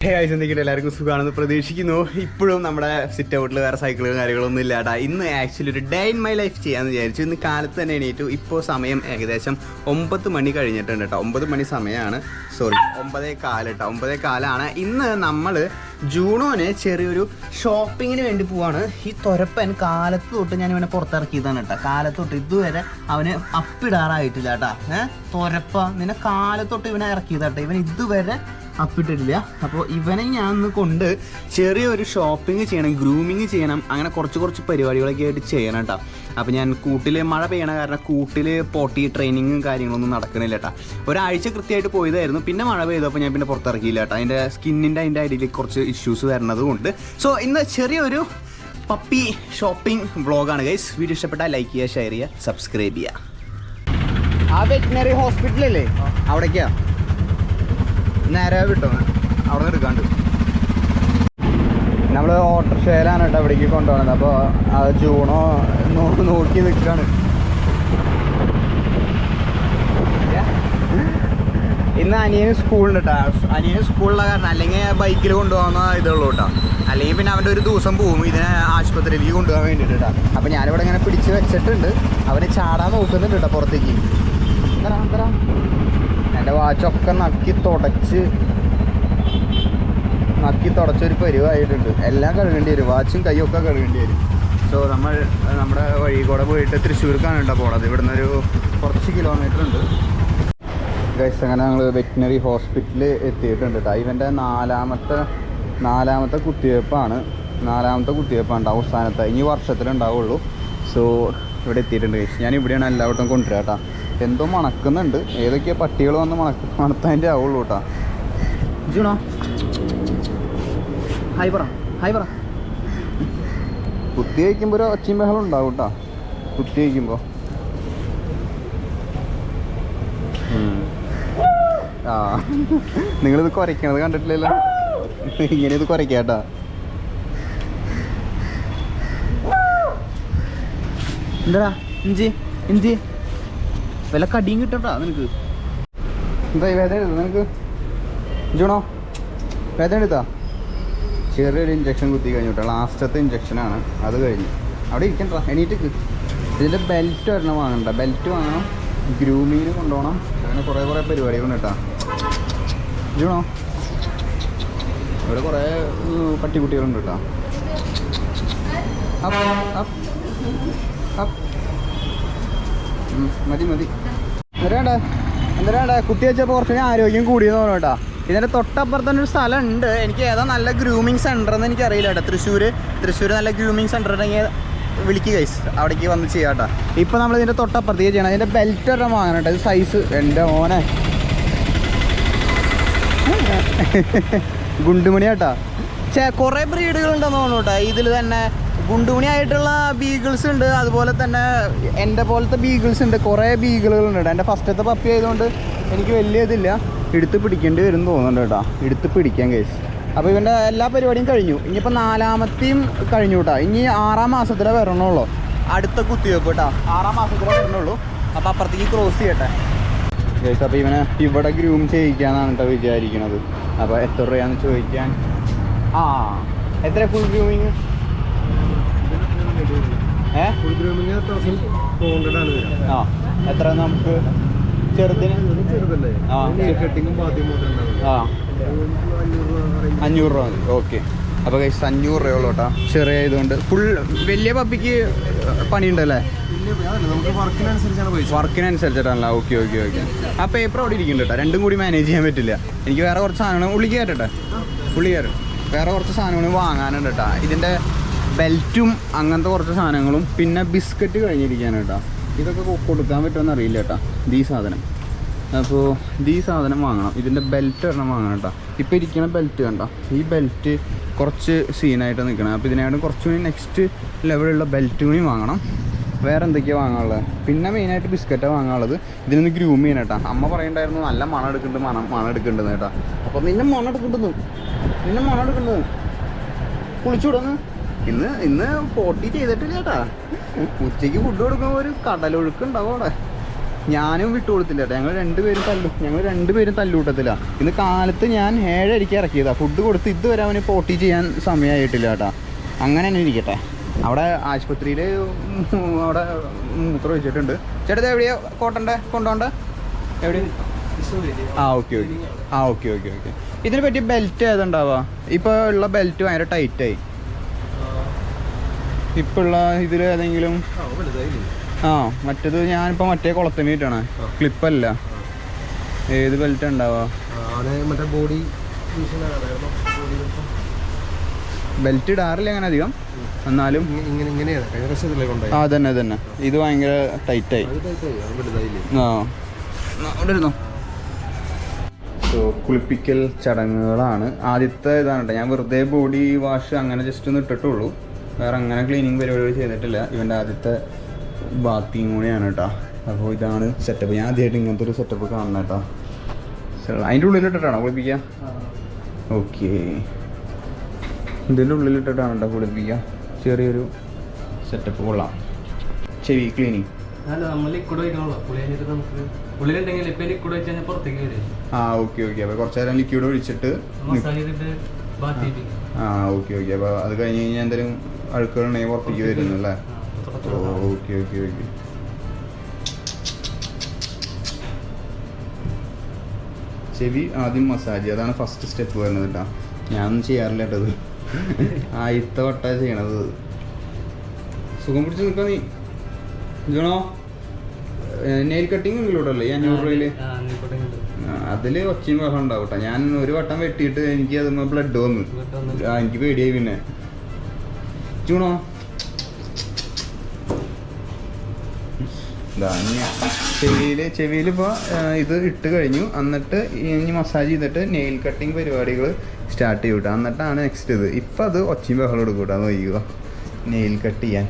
എന്തെങ്കിലും എല്ലാവർക്കും സുഖമാണെന്ന് പ്രതീക്ഷിക്കുന്നു. ഇപ്പോഴും നമ്മുടെ സിറ്റ് ഔട്ടിൽ വേറെ സൈക്കിളും കാര്യങ്ങളൊന്നും ഇല്ലാട്ടാ. ഇന്ന് ആക്ച്വലി ഒരു ഡേ ഇൻ മൈ ലൈഫ് ചെയ്യാമെന്ന് വിചാരിച്ചു. ഇന്ന് കാലത്ത് തന്നെ എണീറ്റു. ഇപ്പോൾ സമയം ഏകദേശം 9 മണി കഴിഞ്ഞിട്ടുണ്ട് കേട്ടോ. 9 മണി സമയമാണ്, സോറി 9:15 കേട്ടോ. 9:15 ഇന്ന് നമ്മൾ ജൂണോന് ചെറിയൊരു ഷോപ്പിങ്ങിന് വേണ്ടി പോവാണ്. ഈ തൊരപ്പൻ കാലത്ത് തൊട്ട് ഞാൻ ഇവനെ പുറത്തിറക്കിയതാണ് കേട്ടോ. കാലത്ത് തൊട്ട് ഇതുവരെ അവന് അപ്പിടാറായിട്ടില്ല കേട്ടാ. തൊരപ്പ നിന്നെ കാലത്ത് തൊട്ട് ഇവനെ ഇറക്കിയതാട്ടോ. ഇവൻ ഇതുവരെ അപ്പിട്ടിട്ടില്ല. അപ്പോൾ ഇവനെ ഞാൻ ഒന്ന് കൊണ്ട് ചെറിയൊരു ഷോപ്പിംഗ് ചെയ്യണം, ഗ്രൂമിങ് ചെയ്യണം, അങ്ങനെ കുറച്ച് പരിപാടികളൊക്കെ ആയിട്ട് ചെയ്യണം കേട്ടോ. അപ്പോൾ ഞാൻ കൂട്ടിൽ മഴ പെയ്യണ കാരണം കൂട്ടിൽ പോട്ടി ട്രെയിനിങ്ങും കാര്യങ്ങളൊന്നും നടക്കണില്ല കേട്ടോ. ഒരാഴ്ച കൃത്യമായിട്ട് പോയതായിരുന്നു, പിന്നെ മഴ പെയ്തപ്പോൾ ഞാൻ പിന്നെ പുറത്തിറക്കിയില്ല കേട്ടോ. അതിൻ്റെ സ്കിന്നിൻ്റെ അതിൻ്റെ ഐഡിയയിൽ കുറച്ച് ഇഷ്യൂസ് വരുന്നത് കൊണ്ട്. സോ ഇന്ന് ചെറിയൊരു പപ്പി ഷോപ്പിംഗ് വ്ളോഗാണ് ഗൈസ്. വീഡിയോ ഇഷ്ടപ്പെട്ടാൽ ലൈക്ക് ചെയ്യുക, ഷെയർ ചെയ്യുക, സബ്സ്ക്രൈബ് ചെയ്യുക. ആ വെറ്റിനറി ഹോസ്പിറ്റലല്ലേ അവിടേക്കാ നേരെ വിട്ടോ, അവിടെ നിന്ന് എടുക്കാണ്ട്. നമ്മൾ ഓട്ടോറിക്ഷയിലാണ് കേട്ടോ അവിടേക്ക് കൊണ്ടുപോകുന്നത്. അപ്പോൾ അത് ജൂണോ നോക്കി നിൽക്കുകയാണ്. ഇന്ന് അനിയന് സ്കൂളുണ്ട് കേട്ടോ. അനിയന് സ്കൂളിലെ കാരണം അല്ലെങ്കിൽ ബൈക്കിൽ കൊണ്ടുപോകുന്ന ഇതുള്ളൂ കേട്ടോ. അല്ലെങ്കിൽ പിന്നെ അവൻ്റെ ഒരു ദിവസം പോകും ഇതിനെ ആശുപത്രിയിലേക്ക് കൊണ്ടുപോകാൻ വേണ്ടിയിട്ട് കേട്ടോ. അപ്പോൾ ഞാനിവിടെ ഇങ്ങനെ പിടിച്ച് വെച്ചിട്ടുണ്ട്. അവന് ചാടാൻ നോക്കുന്നുണ്ട് കേട്ടോ പുറത്തേക്ക്. എന്തരാ എൻ്റെ വാച്ചൊക്കെ നക്കി തുടച്ചൊരു പരിവായിട്ടുണ്ട്. എല്ലാം കഴുകേണ്ടി വരും, വാച്ചും കൈയൊക്കെ കഴുകേണ്ടി വരും. സോ നമ്മൾ നമ്മുടെ വഴി കൂടെ പോയിട്ട് തൃശ്ശൂർക്കാണ് കേട്ടോ പോണത്. ഇവിടുന്ന് ഒരു കുറച്ച് കിലോമീറ്റർ ഉണ്ട് ഗൈസ്. അങ്ങനെ ഞങ്ങൾ വെറ്റിനറി ഹോസ്പിറ്റലിൽ എത്തിയിട്ടുണ്ട് കേട്ടോ. ഇവൻ്റെ നാലാമത്തെ കുത്തിവയ്പ്പാണ്. അവസാനത്തെ ഈ വർഷത്തിലുണ്ടാവുള്ളൂ. സോ ഇവിടെ എത്തിയിട്ടുണ്ട് ഗൈസ്. ഞാൻ ഇവിടെയാണ് എല്ലാവട്ടും കൊണ്ടുവരാം കേട്ടോ. എന്തോ മണക്കുന്നുണ്ട്, ഏതൊക്കെയാ പട്ടികൾ വന്ന് മണത്തതിൻ്റെ ആവുള്ളൂ കേട്ടോ. ജൂണോ ഹായ് പറ. കുത്തി വയ്ക്കുമ്പോൾ ഒരു ഒച്ചയും ബഹളം ഉണ്ടാവും കേട്ടോ. കുത്തി വയ്ക്കുമ്പോൾ ആ നിങ്ങളിത് കുരയ്ക്കണത് കണ്ടിട്ടില്ലല്ലോ. ഇങ്ങനെ ഇത് കുരയ്ക്കാം കേട്ടോ. എന്താ ഇഞ്ചി വല്ല കടിയും കിട്ടട്ടാ നിനക്ക്. എന്താ വേദന എടുത്താ നിനക്ക് ജൂണോ? വേദന എടുത്താ? ചെറിയൊരു ഇഞ്ചക്ഷൻ കുത്തി കഴിഞ്ഞു കേട്ടോ. ലാസ്റ്റത്തെ ഇഞ്ചക്ഷനാണ്, അത് കഴിഞ്ഞു. അവിടെ ഇരിക്കണ്ട, എണീറ്റക്ക്. ഇതിൻ്റെ ബെൽറ്റ് ഒരെണ്ണം വാങ്ങണ്ട. ബെൽറ്റ് വാങ്ങണം, ഗ്രൂമിങ്ങിന് കൊണ്ടുപോകണം, അങ്ങനെ കുറേ പരിപാടികളുണ്ട് കേട്ടോ. ജൂണോ ഇവിടെ കുറേ പട്ടിക്കുട്ടികളുണ്ട് കേട്ടോ. മതി. എന്തരാണ്ട കുത്തി വെച്ചപ്പോൾ കുറച്ച് ആരോഗ്യം കൂടിയെന്ന് തോന്നുന്നു കേട്ടോ. ഇതിൻ്റെ തൊട്ടപ്പുറത്ത് തന്നെ ഒരു സ്ഥലം ഉണ്ട്. എനിക്ക് ഏതാ നല്ല ഗ്രൂമിങ് സെൻ്റർ എന്ന് എനിക്കറിയില്ല കേട്ടോ. തൃശ്ശൂർ നല്ല ഗ്രൂമിങ് സെൻ്റർ ഉണ്ടെങ്കിൽ വിളിക്കുക ഗൈസ്, അവിടേക്ക് വന്ന് ചെയ്യാം കേട്ടോ. ഇപ്പോൾ നമ്മൾ ഇതിൻ്റെ തൊട്ടപ്പുറത്തേക്ക് ചെയ്യണം. അതിൻ്റെ ബെൽറ്റ് ഒരെണ്ണം വാങ്ങണം കേട്ടോ. ഇത് സൈസ് എൻ്റെ മോനെ ഗുണ്ടുമണി കേട്ടോ. കുറേ ബ്രീഡുകളുണ്ടെന്ന് തോന്നുന്നു കേട്ടോ. ഇതിൽ തന്നെ ഗുണ്ടുമണിയായിട്ടുള്ള ബീഗിൾസ് ഉണ്ട്, അതുപോലെ തന്നെ എൻ്റെ പോലത്തെ ബീഗിൾസ് ഉണ്ട്. കുറേ ബീഗിളുകളുണ്ട്. എൻ്റെ ഫസ്റ്റത്തെ പപ്പി ആയതുകൊണ്ട് എനിക്ക് വലിയ ഇതില്ല, എടുത്ത് പിടിക്കേണ്ടി വരും തോന്നുന്നുണ്ട് കേട്ടോ. എടുത്ത് പിടിക്കാം കേസ്. അപ്പോൾ ഇവൻ്റെ എല്ലാ പരിപാടിയും കഴിഞ്ഞു. ഇനിയിപ്പോൾ 4ാമത്തെയും കഴിഞ്ഞു കേട്ടോ. ഇനി 6ാം മാസത്തിലേ വരണുള്ളൂ അടുത്ത കുത്തിവെപ്പ് കേട്ടോ. 6ാം മാസത്തിലേ വരണുള്ളൂ. അപ്പോൾ അപ്പുറത്തേക്ക് ക്രോസ് ചെയ്യട്ടെ കേസ്. അപ്പോൾ ഇവനെ ഇവിടെ ഗ്രൂം ചെയ്യിക്കാന്നാണ് കേട്ടോ വിചാരിക്കുന്നത്. അപ്പോൾ എത്ര രൂപയാണെന്ന് ചോദിക്കാൻ. എത്ര ഫുൾ ഗ്രൂമിങ്? എത്ര നമുക്ക് ചെറുതിന്? 500 രൂപ മതി. ഓക്കെ. അപ്പോൾ കൈസ് 500 രൂപയുള്ളൂ കേട്ടോ. ചെറിയ ഇതുകൊണ്ട് ഫുൾ വലിയ പപ്പിക്ക് പണിയുണ്ടല്ലേ? വർക്കിനനുസരിച്ചിട്ടാണല്ലോ. ഓക്കെ. ആ പേപ്പർ അവിടെ ഇരിക്കുന്നുണ്ട് കേട്ടോ. രണ്ടും കൂടി മാനേജ് ചെയ്യാൻ പറ്റില്ല. എനിക്ക് വേറെ കുറച്ച് സാധനങ്ങൾ ഉള്ളി കയറട്ടെ. വേറെ കുറച്ച് സാധനങ്ങൾ വാങ്ങാനുണ്ട് കേട്ടോ. ഇതിൻ്റെ ബെൽറ്റും അങ്ങനത്തെ കുറച്ച് സാധനങ്ങളും പിന്നെ ബിസ്ക്കറ്റ് കഴിഞ്ഞിരിക്കാണ് കേട്ടോ. ഇതൊക്കെ കൊടുക്കാൻ പറ്റുമെന്ന് അറിയില്ല കേട്ടോ ഈ സാധനം. അപ്പോൾ ഈ സാധനം വാങ്ങണം. ഇതിൻ്റെ ബെൽറ്റ് ഒരെണ്ണം വാങ്ങണം കേട്ടോ. ഇപ്പോൾ ഇരിക്കുന്ന ബെൽറ്റ് കണ്ടോ. ഈ ബെൽറ്റ് കുറച്ച് സീനായിട്ട് നിൽക്കണം. അപ്പോൾ ഇതിനായിട്ട് കുറച്ചുകൂടി നെക്സ്റ്റ് ലെവലുള്ള ബെൽറ്റ് കൂടി വാങ്ങണം. വേറെ എന്തൊക്കെയാണ് വാങ്ങാനുള്ളത്? പിന്നെ മെയിനായിട്ട് ബിസ്ക്കറ്റാണ് വാങ്ങാനുള്ളത്. ഇതിനൊന്ന് ഗ്രൂം ചെയ്യണം കേട്ടോ. അമ്മ പറയണ്ടായിരുന്നു നല്ല മണം എടുക്കേണ്ടത് കേട്ടോ. അപ്പോൾ നിന്നെ മണം എടുക്കേണ്ടത് കുളിച്ചുവിടുന്നു. ഇന്ന് പോട്ടി ചെയ്തിട്ടില്ല കേട്ടാ. ഉച്ചയ്ക്ക് ഫുഡ് കൊടുക്കുമ്പോൾ ഒരു കടലൊഴുക്ക് ഉണ്ടാവും അവിടെ. ഞാനും വിട്ടു കൊടുത്തില്ല കേട്ടോ. ഞങ്ങൾ രണ്ടുപേരും തല്ലൂട്ടത്തില്ല. ഇന്ന് കാലത്ത് ഞാൻ 7:30 ഇറക്കിയതാണ്. ഫുഡ് കൊടുത്ത് ഇതുവരെ അവന് പോട്ടി ചെയ്യാൻ സമയമായിട്ടില്ല കേട്ടോ. അങ്ങനെ തന്നെ ഇരിക്കട്ടെ. അവിടെ ആശുപത്രിയിൽ അവിടെ മൂത്രം വെച്ചിട്ടുണ്ട്. ചേട്ടത് എവിടെയാ കൊണ്ടുപോകണ്ടേ? എവിടെ? ഓക്കെ. ഇതിനെ പറ്റി ബെൽറ്റ് ഏതുണ്ടാവുക? ഇപ്പോൾ ഉള്ള ബെൽറ്റ് ഭയങ്കര ടൈറ്റായി. ഇപ്പോൾ ഉള്ള ഇതിൽ ഏതെങ്കിലും? മറ്റേത് ഞാനിപ്പോൾ മറ്റേ കുളത്തിനായിട്ടാണ്, ക്ലിപ്പല്ല. ഏത് ബെൽറ്റ് ഉണ്ടാവുക? ബെൽറ്റ് ഇടാറില്ല അങ്ങനെ അധികം. എന്നാലും തന്നെ ഇത് ഭയങ്കര ടൈറ്റായി. അവിടെ ഇരുന്നോ. കുളിപ്പിക്കൽ ചടങ്ങുകളാണ്. ആദ്യത്തെ ഇതാണ് കേട്ടോ. ഞാൻ വെറുതെ ബോഡി വാഷ് അങ്ങനെ ജസ്റ്റ് ഒന്ന് ഇട്ടിട്ടുള്ളൂ. വേറെ അങ്ങനെ ക്ലീനിങ് പരിപാടികൾ ചെയ്തിട്ടില്ല. ഇവൻ്റെ ആദ്യത്തെ ബാത്തിങ് കൂടിയാണ് കേട്ടോ. അപ്പോൾ ഇതാണ് സെറ്റപ്പ്. ഞാൻ ആദ്യമായിട്ട് ഇങ്ങനത്തെ ഒരു സെറ്റപ്പ് കാണണം കേട്ടോ. അതിൻ്റെ ഉള്ളിലിട്ടിട്ടാണോ കുളിപ്പിക്കുക? ഓക്കെ, ഇതിൻ്റെ ഉള്ളിലിട്ടിട്ടാണ് കേട്ടോ കുളിപ്പിക്കുക. ചെറിയൊരു സെറ്റപ്പ് കൊള്ളാം. ചെവി ക്ലീനിങ്. ഓക്കെ. അപ്പോൾ കുറച്ച് നേരം ലിക്വിഡ് ഒഴിച്ചിട്ട് ഓക്കെ. അപ്പോൾ അത് കഴിഞ്ഞ് കഴിഞ്ഞാൽ എന്തെങ്കിലും അഴുക്കുകളുണ്ടെങ്കിൽ പുറത്തേക്ക് വരുന്നു അല്ലേ? ഓക്കെ. ചെവി ആദ്യം മസാജ്, അതാണ് ഫസ്റ്റ് സ്റ്റെപ്പ് വരുന്നത് കേട്ടോ. ഞാനൊന്നും ചെയ്യാറില്ല കേട്ടത്. ആദ്യത്തെ വട്ടാ ചെയ്യണത്. സുഖം പിടിച്ച് നിൽക്കാം നീ ജോണോ. നെയിൽ കട്ടിങ് ഉള്ളിലൂടെ അല്ലേ 500 രൂപയിൽ? അതിൽ ഒച്ചയും ബഹളം ഉണ്ടാവും കേട്ടോ. ഞാൻ ഒരു വട്ടം വെട്ടിയിട്ട് എനിക്ക് അതുമ്പോൾ ബ്ലഡ് വന്നു. എനിക്ക് പേടിയായി. പിന്നെ ജൂണോ ചെവിയിൽ ഇപ്പോൾ ഇത് ഇട്ട് കഴിഞ്ഞു. എന്നിട്ട് ഇനി മസാജ് ചെയ്തിട്ട് നെയിൽ കട്ടിങ് പരിപാടികൾ സ്റ്റാർട്ട് ചെയ്യും കേട്ടോ. എന്നിട്ടാണ് നെക്സ്റ്റ് ഇത്. ഇപ്പം അത് ഒച്ചയും ബഹളം എടുക്കും കേട്ടോ. നോക്കുക, നെയിൽ കട്ട് ചെയ്യാൻ.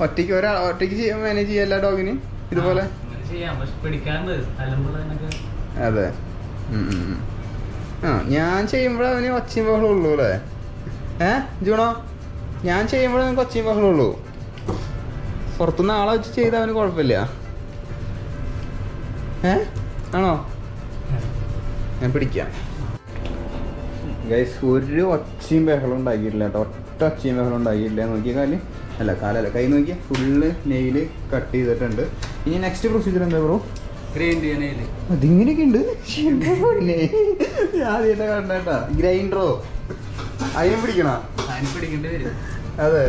ഒറ്റയ്ക്ക് ചെയ്യാൻ മാനേജ് ചെയ്യാം എല്ലാ ഡോഗിന് ഇതുപോലെ? അതെ. ഞാൻ ചെയ്യുമ്പോഴേ അവന് ഒച്ചയും ബഹളം ഉള്ളൂ അല്ലേ? ജൂണോ, ഞാൻ ചെയ്യുമ്പോഴേ അവന് ഒച്ചയും ബഹളം ഉള്ളൂ. പുറത്തുനിന്ന് ആളെ വെച്ച് ചെയ്താൽ അവന് കുഴപ്പമില്ല. ആണോ? ഞാൻ പിടിക്കാം. ഗൈസ്, ഒരു ഒച്ചയും ബഹളം ഉണ്ടാക്കിയിട്ടില്ല കേട്ടോ. ഒറ്റ ഒച്ചയും ബഹളം ഉണ്ടാക്കിയിട്ടില്ല. നോക്കിയ കാലല്ല കൈ നോക്കിയാൽ ഫുള്ള് നെയിൽ കട്ട് ചെയ്തിട്ടുണ്ട്. ഇനി നെക്സ്റ്റ് പ്രൊസീജിയർ എന്താ ബ്രോ? അതിങ്ങനെയൊക്കെ ഉണ്ട്. ഞാൻ ആദ്യമായിട്ടാ കണ്ടേട്ടാ. ഗ്രൈൻഡറോ? അതിനും പിടിക്കണോ? അതെ,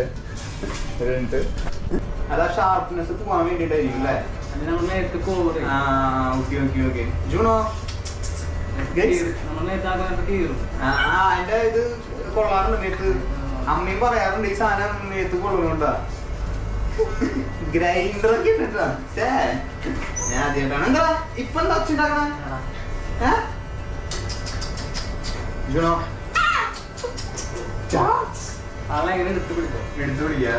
അതാ ഷാർപ്നെസ് പോകാൻ വേണ്ടിട്ടായിരിക്കും അല്ലേ? ഓക്കെ. ജൂണോ, അതിന്റെ ഇത് കൊള്ളാറുണ്ട് മേത്ത്. അമ്മയും പറയാറുണ്ട് ഈ സാധനം മേത്ത് കൊള്ളുന്നുണ്ടാ. ഗ്രൈൻഡറൊക്കെ ഇട്ടാ. ഞാൻ ആദ്യമായിട്ടാണ്. എന്താ ഇപ്പൊ എന്താ വെച്ചുണ്ടാക്കണ? ജൂണോ എടുത്തു പിടിക്കാ.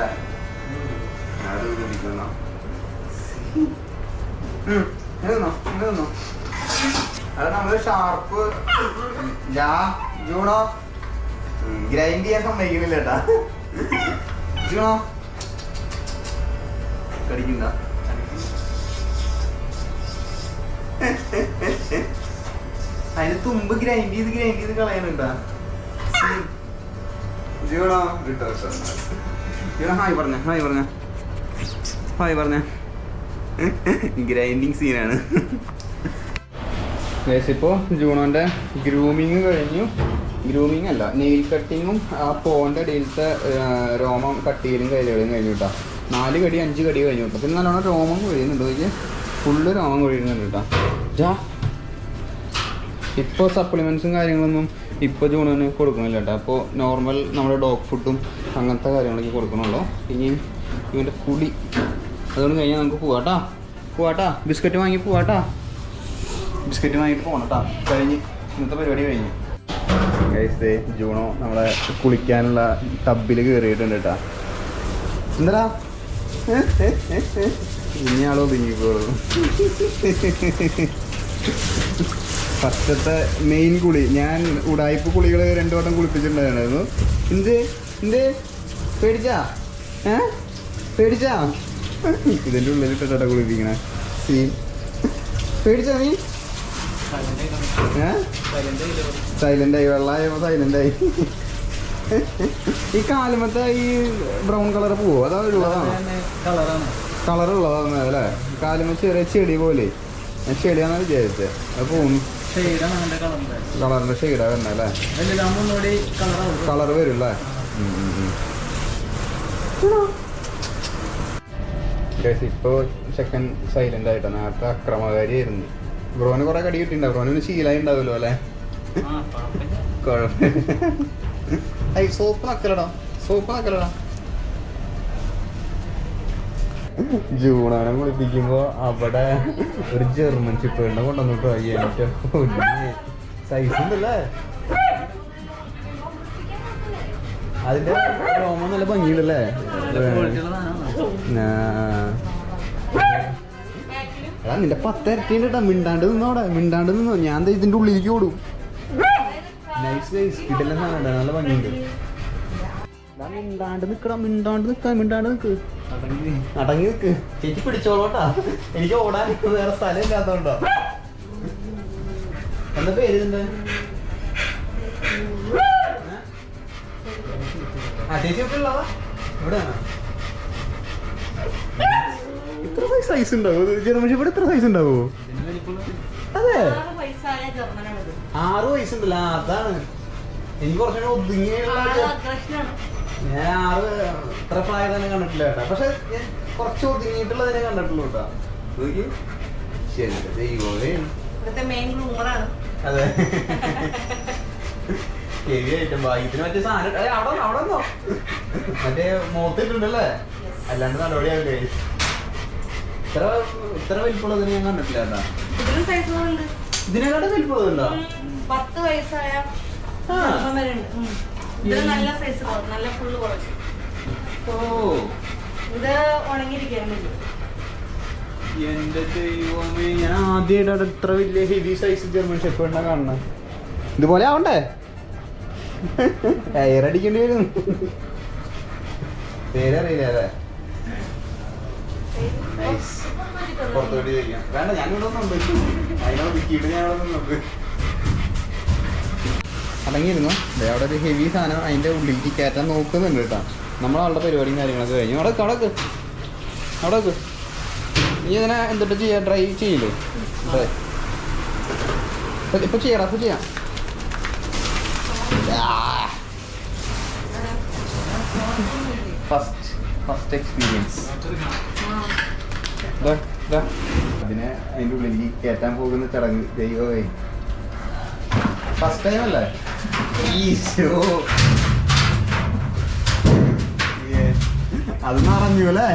അത് പിടിക്കുന്നോ? അത് നമ്മള് ഷാർപ്പ് ജൂണോ ഗ്രൈൻഡ് ചെയ്യാൻ സമ്മതിക്കുന്നില്ല കേട്ടാ. ജൂണോ കടിക്കണ്ട. അതിന് തുമ്പ് ഗ്രൈൻഡ് ചെയ്ത് കളയാനുണ്ടാ. ജൂണോ കിട്ടോ? ജൂണോ ഹായ് പറഞ്ഞ ഗ്രൈൻഡിങ് സീനാണ്. ഇപ്പോൾ ജൂണോൻ്റെ ഗ്രൂമിങ് കഴിഞ്ഞു. ഗ്രൂമിങ് അല്ല, നെയിൽ കട്ടിങ്ങും ആ പോൻ്റെ ഇടയിലത്തെ രോമം കട്ട് ചെയ്യലും കൈകളും കഴിഞ്ഞു കേട്ടോ. 4 കടി 5 കടി കഴിഞ്ഞു കേട്ടോ. പിന്നെ നല്ലോണം രോമം കൊഴിയുന്നുണ്ട്. നോക്കിയാൽ ഫുള്ള് രോമം കൊഴിയുന്നുണ്ട് കേട്ടോ. ഇപ്പോൾ സപ്ലിമെൻറ്റ്സും കാര്യങ്ങളൊന്നും ഇപ്പോൾ ജൂണിന് കൊടുക്കണില്ല കേട്ടോ. അപ്പോൾ നോർമൽ നമ്മുടെ ഡോഗ് ഫുഡും അങ്ങനത്തെ കാര്യങ്ങളൊക്കെ കൊടുക്കണുള്ളൂ. ഇനി ഇവൻ്റെ കുടി അതുകൊണ്ട് കഴിഞ്ഞാൽ നമുക്ക് പോവാട്ടാ. ബിസ്ക്കറ്റ് വാങ്ങി പോവാട്ടാ. ബിസ്ക്കറ്റ് വാങ്ങിയിട്ട് പോകണം കേട്ടോ. കഴിഞ്ഞ് ഇന്നത്തെ പരിപാടി കഴിഞ്ഞു. ഗൈസ്, ജൂണോ നമ്മളെ കുളിക്കാനുള്ള ടബിൽ കയറിയിട്ടുണ്ട് കേട്ടോ. എന്താ ഇനിയാളോ ഒതുങ്ങിക്കോളൂ. ഫസ്റ്റത്തെ മെയിൻ കുളി. ഞാൻ ഉടായ്പ കുളികൾ 2 വട്ടം കുളിപ്പിച്ചിട്ടുണ്ടായിരുന്നു. എന്ത് പേടിച്ചാ പേടിച്ചാ? ഇതിൻ്റെ ഉള്ളിലിട്ടിട്ടാ കുളിപ്പിക്കണേ. സീൻ പേടിച്ചാ നീ? സൈലൻ്റായി, വെള്ളമായപ്പോൾ സൈലൻ്റായി. ഈ കാലുമത്തെ ഈ ബ്രൗൺ കളർ പോവോ? അതോ ഉള്ളതാണ്? കളറുള്ളതാണ് അല്ലേ? കാലുമ ചെറിയ ചെടി പോലെ. ഞാൻ ചെടിയാണെന്ന് വിചാരിച്ചത്. അത് പോകുന്നു. കളറിന്റെ ഷെയ്ഡാ വരണ അല്ലേ? കളർ വരും അല്ലേ? ഇപ്പൊ ചെക്കൻ സൈലന്റ് ആയിട്ടാ. നേരത്തെ അക്രമകാരിയായിരുന്നു. ബ്രോന് കുറെ കടി കിട്ടിണ്ടാവും. ബ്രോന് ശീലമായി ഉണ്ടാവുമല്ലോ അല്ലേ? കുഴപ്പമില്ല. സോപ്പ് നക്കലടാ. ജൂണാനെ കുളിപ്പിക്കുമ്പോ അവിടെ ഒരു ജർമ്മൻ ചിപ്പേടിനെ കൊണ്ടുവന്നിട്ടോ. സൈസ് ഉണ്ടല്ലേ? അതിന്റെ രോമം നല്ല ഭംഗിയുണ്ടല്ലേ? എടാ നിന്റെ 10 ഇരട്ടിയുണ്ട് കേട്ടോ. മിണ്ടാണ്ട് നിന്നോ. ഞാൻ ഇതിന്റെ ഉള്ളിലേക്ക് ഓടും. നൈസ് നൈസ് കിട്ടില്ല സാധനം. നല്ല ഭംഗിയുണ്ട്. മിണ്ടാണ്ട് നിക്ക്. അടങ്ങി നിക്ക്. ചേച്ചി പിടിച്ചോളോട്ടാ. എനിക്ക് ഓടാൻ വേറെ സ്ഥലം ഇല്ലാത്തോണ്ടോ. എന്താ പേര് ഇതിന്റെ? ചേച്ചി ഉള്ളതാ ഇവിടെ. ഇത്ര സൈസ് ഉണ്ടാവോ ജർമ്മൻ ഷെപ്പേർഡ്? ഇത്ര സൈസ് ഉണ്ടാവോ? അതെ, 6 വയസ്സുണ്ടല്ലോ. അതാണ് എനിക്ക് കുറച്ചുകൂടെ ഒതുങ്ങിയുള്ള. ഞാൻ 6 ഇത്ര പ്രായം തന്നെ കണ്ടിട്ടില്ല കേട്ടോ. പക്ഷെ ഞാൻ കുറച്ച് ഒതുങ്ങിയിട്ടുള്ളതിനെ കണ്ടിട്ടുള്ളൂ കേട്ടോ. അതെ, ഹെവി ആയിട്ടും ഭാഗ്യത്തിന് മറ്റേ സാധനം അവിടെ വന്നോ. മറ്റേ മോത്തിട്ടുണ്ടല്ലേ? അല്ലാണ്ട് നടപടിയാവില്ലേ? ഇത്ര വലിപ്പുള്ളതിന് ഞാൻ കണ്ടിട്ടില്ല കേട്ടോ. ഇതിനെക്കാട്ടും വലിപ്പുള്ളതുണ്ടോ? 10 വയസ്സായ നല്ല സൈസ്, നല്ല ഫുള്ള് കുറച്ച്. ഇത് ഉണങ്ങിയിരിക്കുന്നു. എന്റെ ദൈവമേ, ഞാൻ ആദ്യമായിട്ടാണ് ഇത്ര വലിയ ഹെവി സൈസ് ജർമ്മൻ ഷെപ്പേർഡിനെ കാണുന്നത്. ഇതുപോലെ ആവണ്ടേ? എയർ അടിക്കേണ്ടി വരും. പേരറിയില്ല അല്ലേ? പുറത്തോട്ട് ചോദിക്കാം. വേണ്ട, ഞാനിവിടെ നോക്ക്. അതിനോട് വിക്കിയിട്ട് ഞാനിവിടെ നോക്ക്. അടങ്ങിയിരുന്നു. അവിടെ ഒരു ഹെവി സാധനം അതിൻ്റെ ഉള്ളിലേക്ക് കയറ്റാൻ നോക്കുന്നുണ്ട് കേട്ടോ. നമ്മളവളുടെ പരിപാടിയും കാര്യങ്ങളൊക്കെ കഴിഞ്ഞു. അവിടെ നീ ഇതിനെ എന്തിട്ട് ചെയ്യാം? ഡ്രൈവ് ചെയ്യില്ലേ? ഇപ്പൊ ചെയ്യാം. First experience. അതിനെ അതിൻ്റെ ഉള്ളിലേക്ക് കയറ്റാൻ പോകുന്ന ചടങ്ങ്. ദൈവമേ, ഫസ്റ്റ് ടൈം അല്ലേ? അത് നിറഞ്ഞു അല്ലേ?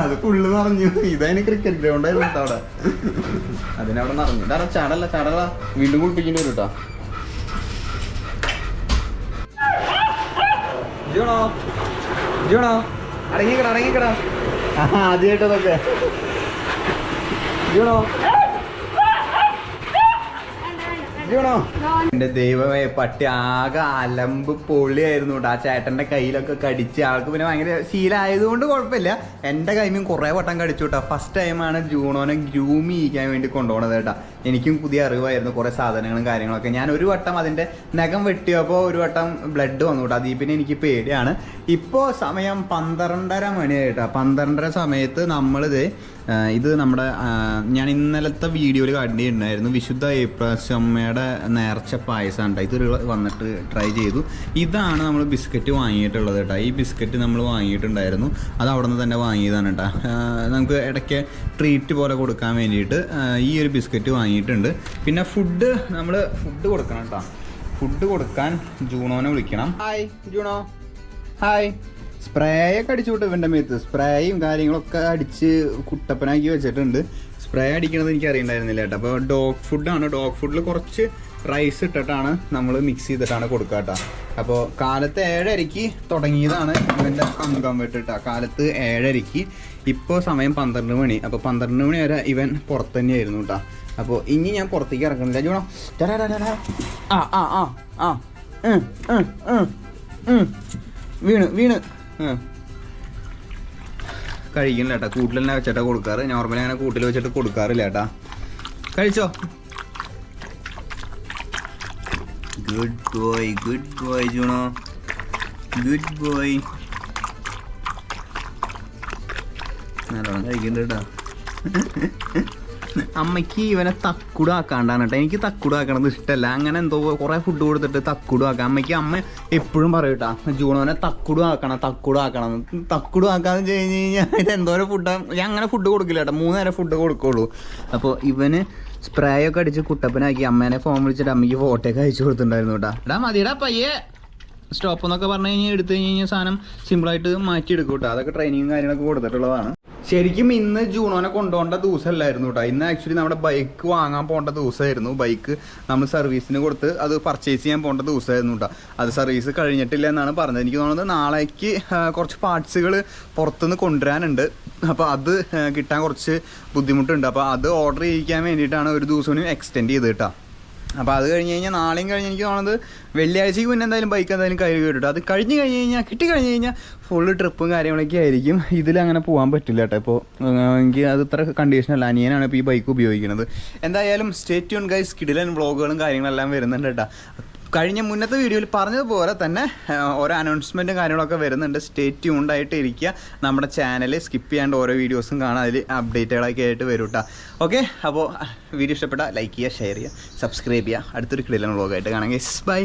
അത് ഫുള്ള് നിറഞ്ഞു. ഇതതിന് ക്രിക്കറ്റ് ഗ്രൗണ്ട് ആയിരുന്നു കേട്ടോ അവിടെ. അതിനവിടെ നിറഞ്ഞു. ചാടല്ല വീണ്ടും കുളിപ്പിക്കേണ്ടി വരും കേട്ടോ. ജൂണോ അടങ്ങിക്കടാ. ആദ്യമായിട്ടതൊക്കെ. ജൂണോ എന്റെ ദൈവമേ, പട്ടി ആകെ അലമ്പ് പൊളിയായിരുന്നു കേട്ടോ. ആ ചേട്ടന്റെ കയ്യിലൊക്കെ കടിച്ച് ആൾക്ക് പിന്നെ ഭയങ്കര ശീലമായതുകൊണ്ട് കുഴപ്പമില്ല. എൻ്റെ കൈമീൻ കുറേ വട്ടം കടിച്ചു കേട്ടോ. ഫസ്റ്റ് ടൈമാണ് ജൂണോനെ ഗ്രൂമി ചെയ്യിക്കാൻ വേണ്ടി കൊണ്ടുപോകണത് കേട്ടോ. എനിക്കും പുതിയ അറിവായിരുന്നു കുറേ സാധനങ്ങളും കാര്യങ്ങളൊക്കെ. ഞാൻ ഒരു വട്ടം അതിൻ്റെ നഖം വെട്ടിയപ്പോൾ ഒരു വട്ടം ബ്ലഡ് വന്നു കേട്ടോ. അതിൽ പിന്നെ എനിക്ക് പേടിയാണ്. ഇപ്പോൾ സമയം 12:30 മണിയായിട്ടോ. 12:30 സമയത്ത് ഇത് നമ്മുടെ ഞാൻ ഇന്നലത്തെ വീഡിയോയിൽ കണ്ടിട്ടുണ്ടായിരുന്നു. വിശുദ്ധ ഏപ്രാശമ്മയുടെ നേർച്ച പായസമാണ് കേട്ടോ. ഇത് വന്നിട്ട് ട്രൈ ചെയ്തു. ഇതാണ് നമ്മൾ ബിസ്ക്കറ്റ് വാങ്ങിയിട്ടുള്ളത് കേട്ടോ. ഈ ബിസ്ക്കറ്റ് നമ്മൾ വാങ്ങിയിട്ടുണ്ടായിരുന്നു. അത് അവിടെ നിന്ന് തന്നെ വാങ്ങിയതാണ് കേട്ടോ. നമുക്ക് ഇടയ്ക്ക് ട്രീറ്റ് പോലെ കൊടുക്കാൻ വേണ്ടിയിട്ട് ഈ ഒരു ബിസ്ക്കറ്റ് വാങ്ങിയിട്ടുണ്ട്. പിന്നെ ഫുഡ് കൊടുക്കണം കേട്ടോ. ഫുഡ് കൊടുക്കാൻ ജൂണോനെ വിളിക്കണം. Hi Juno. ഹായ്. സ്പ്രേയൊക്കെ അടിച്ചു വിട്ടു. ഇവൻ്റെ മേത്ത് സ്പ്രേയും കാര്യങ്ങളൊക്കെ അടിച്ച് കുട്ടപ്പനാക്കി വെച്ചിട്ടുണ്ട്. സ്പ്രേ അടിക്കണത് എനിക്ക് അറിയണ്ടായിരുന്നില്ല കേട്ടോ. അപ്പോൾ ഡോഗ് ഫുഡാണ്. ഡോഗ് ഫുഡിൽ കുറച്ച് റൈസ് ഇട്ടിട്ടാണ് നമ്മൾ മിക്സ് ചെയ്തിട്ടാണ് കൊടുക്കുക കേട്ടോ. അപ്പോൾ കാലത്ത് 7:30 തുടങ്ങിയതാണ് ഇവൻ്റെ അംഗം വെട്ടിട്ടാ. കാലത്ത് 7:30, ഇപ്പോൾ സമയം 12 മണി. അപ്പോൾ 12 മണി വരെ ഇവൻ പുറത്ത് തന്നെയായിരുന്നു കേട്ടോ. അപ്പോൾ ഇനി ഞാൻ പുറത്തേക്ക് ഇറക്കണില്ല. ജൂണോ വീണ് കഴിക്കണില്ല ചേട്ടാ. കൂട്ടിൽ തന്നെ വെച്ചിട്ടാ കൊടുക്കാറ്. നോർമലി അങ്ങനെ കൂട്ടിൽ വെച്ചിട്ട് കൊടുക്കാറില്ല ചേട്ടാ. കഴിച്ചോ. Good boy Juno, good boy. നല്ലോണം കഴിക്കുന്നുണ്ട് കേട്ടോ. അമ്മയ്ക്ക് ഇവനെ തക്കുടാക്കാണ്ടാണ് കേട്ടോ. എനിക്ക് തക്കുടാക്കണത് ഇഷ്ടമല്ല. അങ്ങനെ എന്തോ കുറേ ഫുഡ് കൊടുത്തിട്ട് തക്കുടാക്കാം. അമ്മ എപ്പോഴും പറയും കേട്ടോ, ജൂണോനെ തക്കുടാക്കണം. തക്കുടാക്കാന്ന് വെച്ച് കഴിഞ്ഞ് കഴിഞ്ഞാൽ ഇത് എന്തോരം ഫുഡാണ്. ഞാൻ അങ്ങനെ ഫുഡ് കൊടുക്കില്ല കേട്ടോ. 3 നേരം ഫുഡ് കൊടുക്കുള്ളൂ. അപ്പോൾ ഇവന് സ്പ്രേ ഒക്കെ അടിച്ച് കുട്ടപ്പനാക്കി അമ്മേനെ ഫോൺ വിളിച്ചിട്ട് അമ്മയ്ക്ക് ഫോട്ടോ ഒക്കെ അയച്ചു കൊടുത്തിട്ടുണ്ടായിരുന്നു കേട്ടോ. എടാ മതിയടാ പയ്യെ സ്റ്റോപ്പ് എന്നൊക്കെ പറഞ്ഞു കഴിഞ്ഞാൽ എടുത്തു കഴിഞ്ഞ് കഴിഞ്ഞാൽ സാധനം സിമ്പിളായിട്ട് മാറ്റിയെടുക്കും കേട്ടോ. അതൊക്കെ ട്രെയിനിങ്ങും കാര്യങ്ങളൊക്കെ കൊടുത്തിട്ടുള്ളതാണ്. ശരിക്കും ഇന്ന് ജൂണോനെ കൊണ്ടുപോകേണ്ട ദിവസമല്ലായിരുന്നു കേട്ടോ. ഇന്ന് ആക്ച്വലി നമ്മുടെ ബൈക്ക് വാങ്ങാൻ പോകേണ്ട ദിവസമായിരുന്നു. ബൈക്ക് നമ്മൾ സർവീസിന് കൊടുത്ത് അത് പർച്ചേസ് ചെയ്യാൻ പോകേണ്ട ദിവസമായിരുന്നു കേട്ടോ. അത് സർവീസ് കഴിഞ്ഞിട്ടില്ല എന്നാണ് പറഞ്ഞത്. എനിക്ക് തോന്നുന്നത് നാളേക്ക് കുറച്ച് പാർട്സുകൾ പുറത്തുനിന്ന് കൊണ്ടുവരാനുണ്ട്. അപ്പോൾ അത് കിട്ടാൻ കുറച്ച് ബുദ്ധിമുട്ടുണ്ട്. അപ്പോൾ അത് ഓർഡർ ചെയ്യിക്കാൻ വേണ്ടിയിട്ടാണ് ഒരു ദിവസം എക്സ്റ്റെൻഡ് ചെയ്ത് കേട്ടോ. അപ്പോൾ അത് കഴിഞ്ഞ് കഴിഞ്ഞാൽ നാളെയും കഴിഞ്ഞ് എനിക്ക് തോന്നുന്നത് വെള്ളിയാഴ്ചയ്ക്ക് മുന്നേ എന്തായാലും ബൈക്ക് എന്തായാലും കയ്യിൽ കേട്ടോ. അത് കഴിഞ്ഞ് കഴിഞ്ഞാൽ കിട്ടിക്കഴിഞ്ഞ് കഴിഞ്ഞാൽ ഫുള്ള് ട്രിപ്പും കാര്യങ്ങളൊക്കെ ആയിരിക്കും. ഇതിലങ്ങനെ പോകാൻ പറ്റില്ല കേട്ടോ. ഇപ്പോൾ എനിക്ക് അത് ഇത്ര കണ്ടീഷനല്ല. അനിയനാണ് ഇപ്പോൾ ഈ ബൈക്ക് ഉപയോഗിക്കുന്നത്. എന്തായാലും സ്റ്റേ ട്യൂൺ ഗൈസ്. കിടിലൻ വ്ളോഗുകളും കാര്യങ്ങളെല്ലാം വരുന്നുണ്ട് കേട്ടോ. കഴിഞ്ഞ മുന്നത്തെ വീഡിയോയിൽ പറഞ്ഞതുപോലെ തന്നെ ഓരോ അനൗൺസ്മെൻറ്റും കാര്യങ്ങളൊക്കെ വരുന്നുണ്ട്. സ്റ്റേ ട്യൂൺഡ് ആയിട്ട് ഇരിക്കുക. നമ്മുടെ ചാനൽ സ്കിപ്പ് ചെയ്യാണ്ട് ഓരോ വീഡിയോസും കാണാം. അതിൽ അപ്ഡേറ്റുകളൊക്കെ ആയിട്ട് വരും കേട്ടോ. ഓക്കെ, അപ്പോൾ വീഡിയോ ഇഷ്ടപ്പെട്ടാൽ ലൈക്ക് ചെയ്യുക, ഷെയർ ചെയ്യുക, സബ്സ്ക്രൈബ് ചെയ്യുക. അടുത്തൊരു കിടിലൻ വ്ളോഗായിട്ട് കാണാം ഗൈസ്. ബൈ.